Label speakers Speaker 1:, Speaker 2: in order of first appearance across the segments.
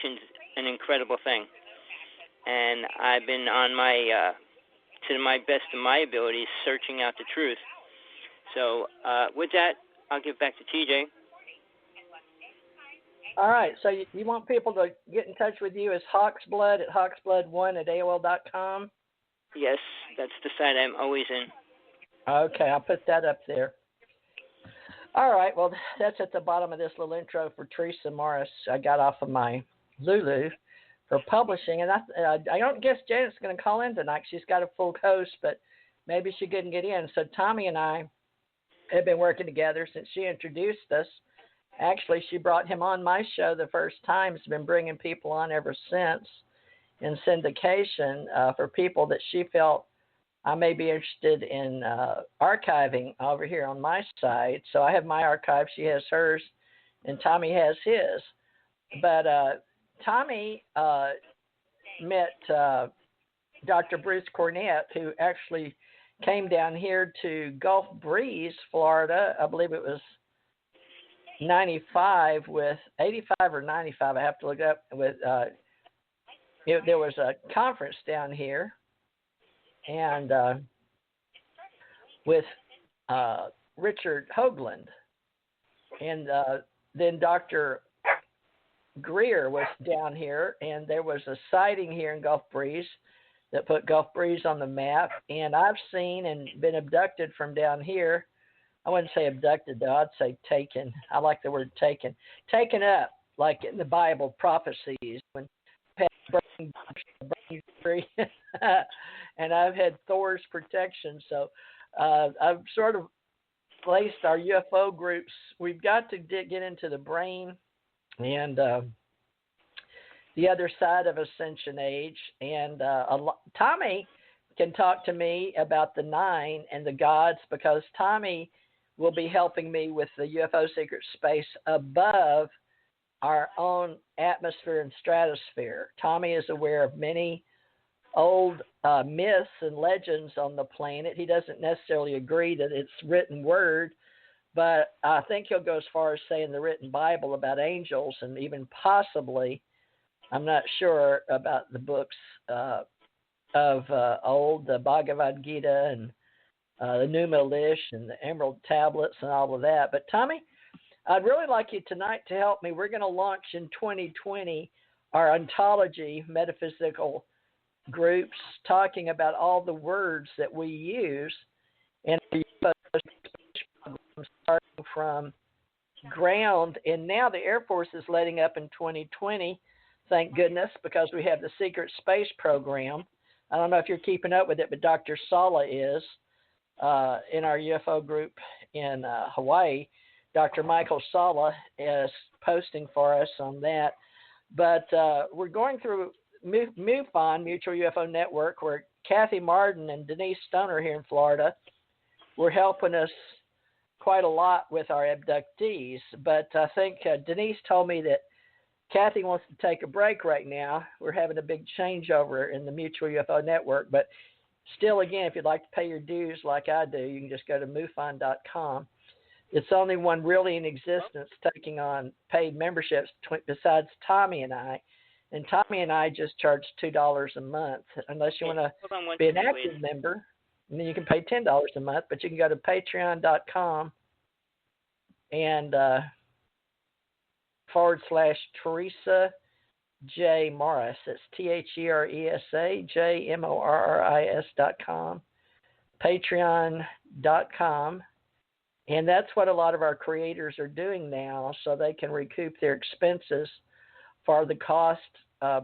Speaker 1: information's an incredible thing, and I've been on my to my best of my abilities searching out the truth. So with that, I'll give back to TJ.
Speaker 2: All right, so you want people to get in touch with you as Hawksblood at hawksblood1@AOL.com?
Speaker 1: Yes, that's the site I'm always in.
Speaker 2: Okay, I'll put that up there. All right, well, that's at the bottom of this little intro for Theresa Morris. I got off of my Lulu for publishing, and I don't guess Janet's going to call in tonight. She's got a full host, but maybe she couldn't get in. So Tommy and I have been working together since she introduced us. Actually, she brought him on my show the first time. Has been bringing people on ever since in syndication for people that she felt I may be interested in archiving over here on my site. So I have my archive. She has hers, and Tommy has his. But Tommy met Dr. Bruce Cornett, who actually came down here to Gulf Breeze, Florida. I believe it was 95 with 85 or 95. I have to look up. With there was a conference down here, and with Richard Hoagland, and then Dr. Greer was down here, and there was a sighting here in Gulf Breeze that put Gulf Breeze on the map. And I've seen and been abducted from down here. I wouldn't say abducted, though. I'd say taken. I like the word taken. Taken up, like in the Bible prophecies, when bring free. And I've had Thor's protection. So I've sort of placed our UFO groups. We've got to get into the brain and the other side of Ascension Age. And Tommy can talk to me about the 9 and the gods, because Tommy will be helping me with the UFO Secret Space above our own atmosphere and stratosphere. Tommy is aware of many old myths and legends on the planet. He doesn't necessarily agree that it's written word, but I think he'll go as far as saying the written Bible about angels, and even possibly, I'm not sure about the books of old, the Bhagavad Gita and the Numa Lish and the Emerald Tablets and all of that. But Tommy, I'd really like you tonight to help me. We're going to launch in 2020 our ontology metaphysical groups, talking about all the words that we use, and starting from ground. And now the Air Force is letting up in 2020, thank goodness, because we have the Secret Space Program. I don't know if you're keeping up with it, but Dr. Sala is in our UFO group in Hawaii. Dr. Michael Sala is posting for us on that. But we're going through MUFON, Mutual UFO Network, where Kathy Martin and Denise Stoner here in Florida were helping us quite a lot with our abductees. But I think Denise told me that Kathy wants to take a break right now. We're having a big changeover in the Mutual UFO Network. But still, again, if you'd like to pay your dues like I do, you can just go to MUFON.com. It's the only one really in existence taking on paid memberships besides Tommy and I. And Tommy and I just charge $2 a month, unless you want to be an active member. And then you can pay $10 a month, but you can go to patreon.com and /Theresa J. Morris. It's THERESA JMORRIS.com. Patreon.com. And that's what a lot of our creators are doing now, so they can recoup their expenses for the cost,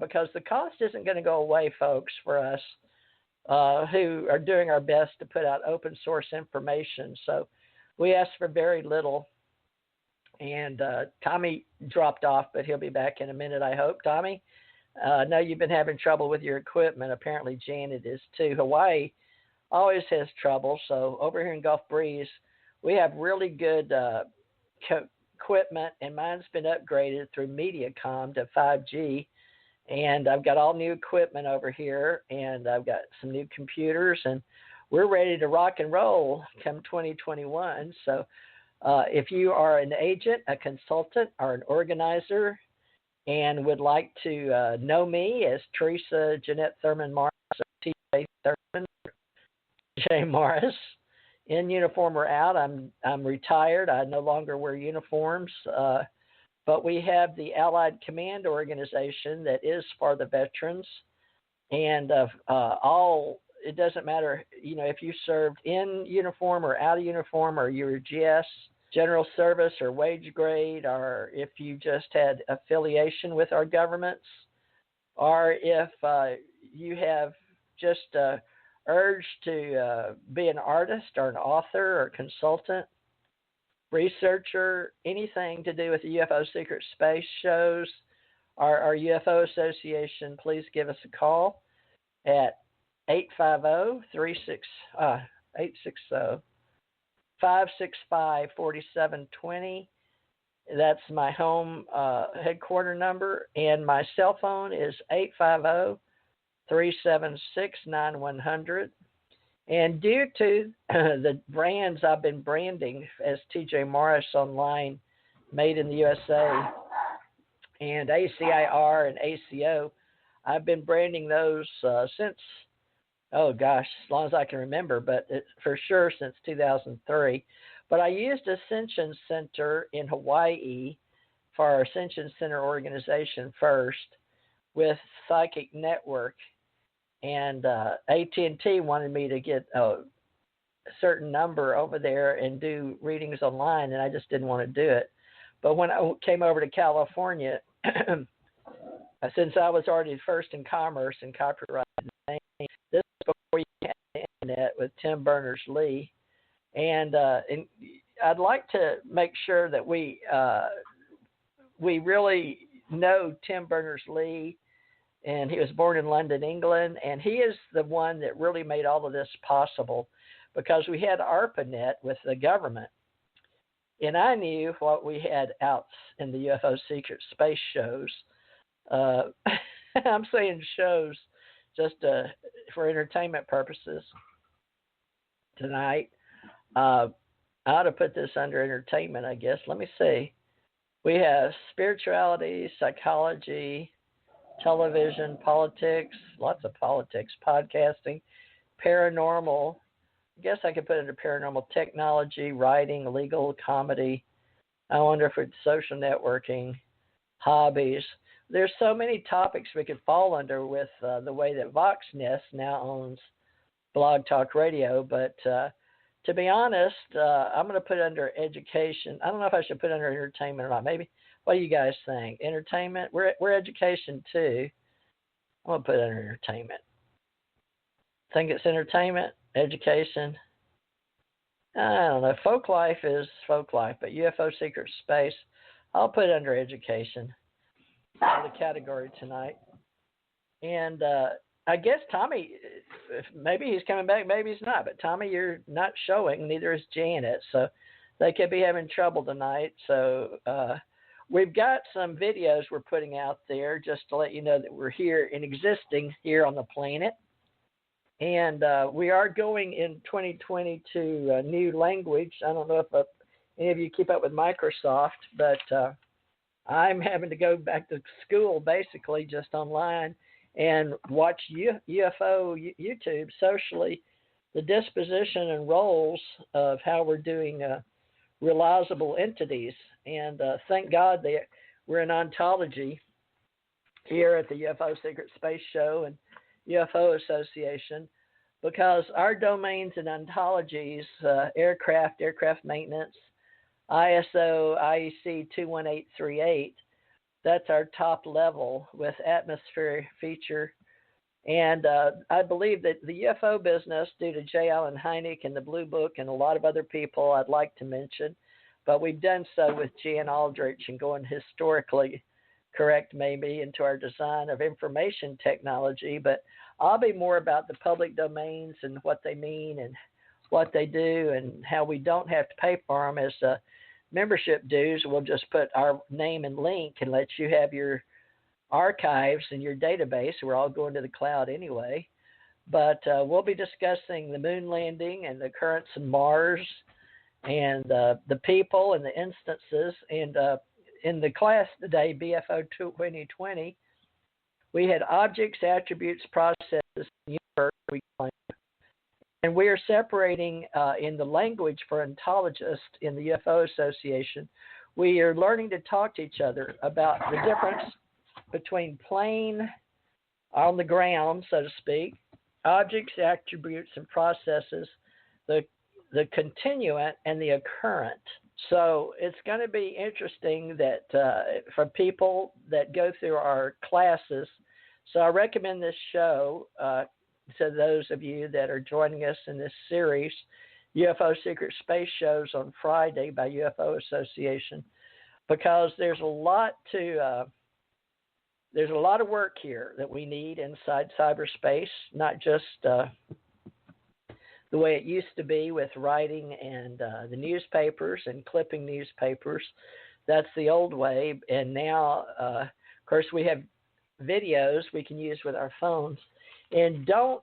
Speaker 2: because the cost isn't going to go away, folks, for us who are doing our best to put out open source information. So we ask for very little. And Tommy dropped off, but he'll be back in a minute, I hope. Tommy, I know you've been having trouble with your equipment. Apparently Janet is too. Hawaii always has trouble. So over here in Gulf Breeze, we have really good equipment, and mine's been upgraded through MediaCom to 5G. And I've got all new equipment over here, and I've got some new computers, and we're ready to rock and roll come 2021. So if you are an agent, a consultant, or an organizer, and would like to know me as Theresa Jeanette Thurman Morris, T.J. Thurman, J. Morris, in uniform or out. I'm retired. I no longer wear uniforms, but we have the Allied Command Organization that is for the veterans, and it doesn't matter, if you served in uniform or out of uniform, or you were GS, general service, or wage grade, or if you just had affiliation with our governments, or if you have just urge to be an artist or an author or consultant, researcher, anything to do with the UFO Secret Space shows, our UFO Association, please give us a call at 850-565-4720. That's my home headquarter number, and my cell phone is 850-376-9100. And due to the brands I've been branding as TJ Morris Online, Made in the USA, and ACIR and ACO, I've been branding those since, as long as I can remember, but for sure since 2003. But I used Ascension Center in Hawaii for our Ascension Center organization first with Psychic Network. And AT&T wanted me to get a certain number over there and do readings online, and I just didn't want to do it. But when I came over to California, since I was already first in commerce and copyright, this was before you had the internet with Tim Berners-Lee, and I'd like to make sure that we really know Tim Berners-Lee. And he was born in London, England, and he is the one that really made all of this possible, because we had ARPANET with the government, and I knew what we had out in the UFO Secret Space shows. I'm saying shows just for entertainment purposes tonight. I ought to put this under entertainment, I guess. Let me see. We have spirituality, psychology, television, politics, lots of politics, podcasting, paranormal. I guess I could put it under paranormal, technology, writing, legal, comedy. I wonder if it's social networking, hobbies. There's so many topics we could fall under with the way that VoxNest now owns Blog Talk Radio. But to be honest, I'm going to put it under education. I don't know if I should put it under entertainment or not. Maybe. What do you guys think? Entertainment? We're education too. I'm going to put it under entertainment. Think it's entertainment? Education? I don't know. Folklife is Folklife, but UFO Secret Space, I'll put it under education. The category tonight. And I guess Tommy, maybe he's coming back, maybe he's not. But Tommy, you're not showing, neither is Janet. So they could be having trouble tonight. So we've got some videos we're putting out there just to let you know that we're here and existing here on the planet. And we are going in 2020 to a new language. I don't know if any of you keep up with Microsoft, but I'm having to go back to school basically just online and watch UFO YouTube socially, the disposition and roles of how we're doing realizable entities. And thank God that we're in ontology here at the UFO Secret Space Show and UFO Association, because our domains and ontologies, aircraft maintenance, ISO, IEC 21838, that's our top level with atmosphere feature. And I believe that the UFO business, due to J. Allen Hynek and the Blue Book and a lot of other people I'd like to mention, but we've done so with Jan Aldrich and going historically correct maybe into our design of information technology. But I'll be more about the public domains and what they mean and what they do and how we don't have to pay for them as membership dues. We'll just put our name and link and let you have your archives and your database. We're all going to the cloud anyway. But we'll be discussing the moon landing and the occurrence of Mars and the people and the instances. And in the class today, BFO 2020, we had objects, attributes, processes, universe, we claim. And we are separating in the language for ontologists in the UFO Association. We are learning to talk to each other about the difference between plane on the ground, so to speak, objects, attributes, and processes, the continuant and the occurrent. So it's going to be interesting that for people that go through our classes. So I recommend this show to those of you that are joining us in this series, UFO Secret Space Shows on Friday by UFO Association, because there's a lot of work here that we need inside cyberspace, not just the way it used to be with writing and the newspapers and clipping newspapers. That's the old way. And now, of course, we have videos we can use with our phones. And don't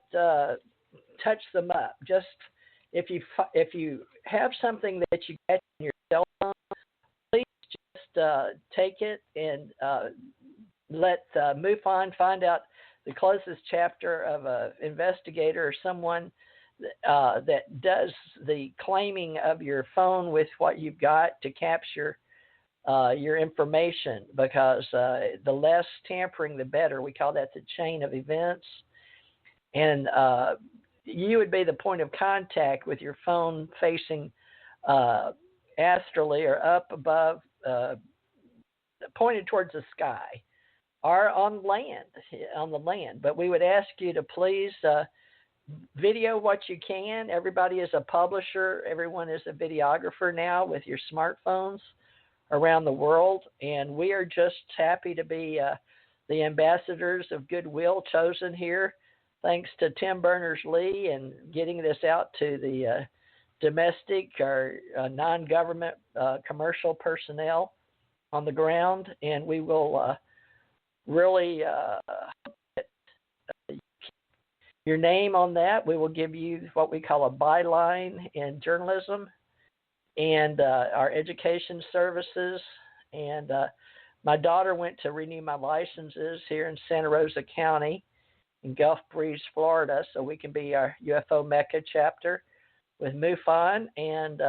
Speaker 2: touch them up. Just if you have something that you get in your cell phone, please just take it and let MUFON find out the closest chapter of an investigator or someone that does the claiming of your phone with what you've got to capture your information, because the less tampering, the better. We call that the chain of events. And you would be the point of contact with your phone facing astrally or up above, pointed towards the sky, or on the land. But we would ask you to please video what you can. Everybody is a publisher. Everyone is a videographer now with your smartphones around the world. And we are just happy to be the ambassadors of goodwill chosen here, thanks to Tim Berners-Lee and getting this out to the domestic or non-government commercial personnel on the ground. And we will really your name on that. We will give you what we call a byline in journalism and our education services. And my daughter went to renew my licenses here in Santa Rosa County in Gulf Breeze, Florida, so we can be our UFO Mecca chapter with MUFON and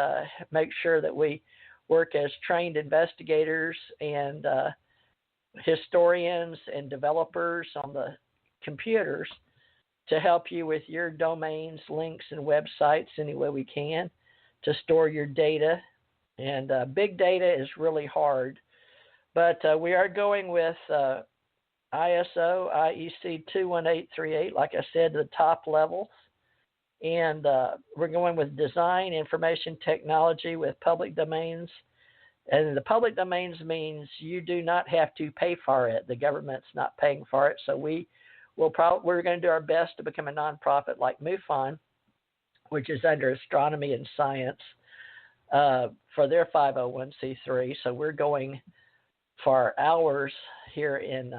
Speaker 2: make sure that we work as trained investigators and historians and developers on the computers to help you with your domains, links, and websites any way we can to store your data. And big data is really hard, but we are going with ISO, IEC 21838, like I said, the top levels. And we're going with design, information technology with public domains. And the public domains means you do not have to pay for it. The government's not paying for it. So we're going to do our best to become a nonprofit like MUFON, which is under astronomy and science for their 501c3. So we're going for hours here in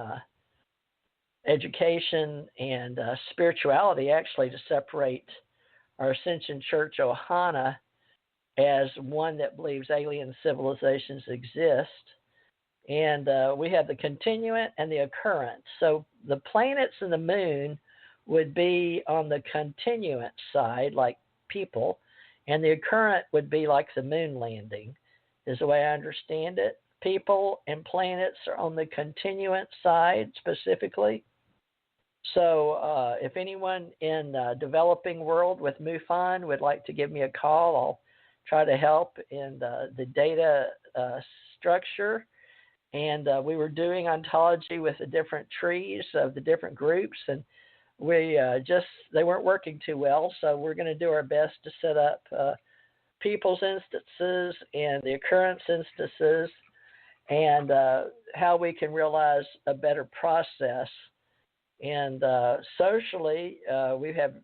Speaker 2: education and spirituality, actually, to separate our Ascension Church Ohana as one that believes alien civilizations exist. And we have the continuant and the occurrent. So the planets and the moon would be on the continuant side, like people, and the occurrent would be like the moon landing, is the way I understand it. People and planets are on the continuant side specifically. So if anyone in the developing world with MUFON would like to give me a call, I'll try to help in the data structure. And we were doing ontology with the different trees of the different groups, and they weren't working too well. So we're going to do our best to set up people's instances and the occurrence instances, and how we can realize a better process. And socially, we have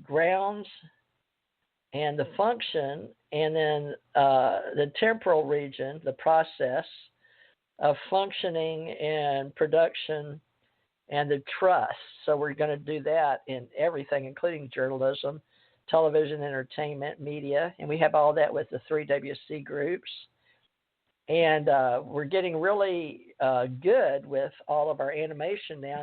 Speaker 2: grounds and the function, and then the temporal region, the process of functioning and production, and the trust. So we're going to do that in everything, including journalism, television, entertainment, media, and we have all that with the 3WC groups. And we're getting really good with all of our animation now.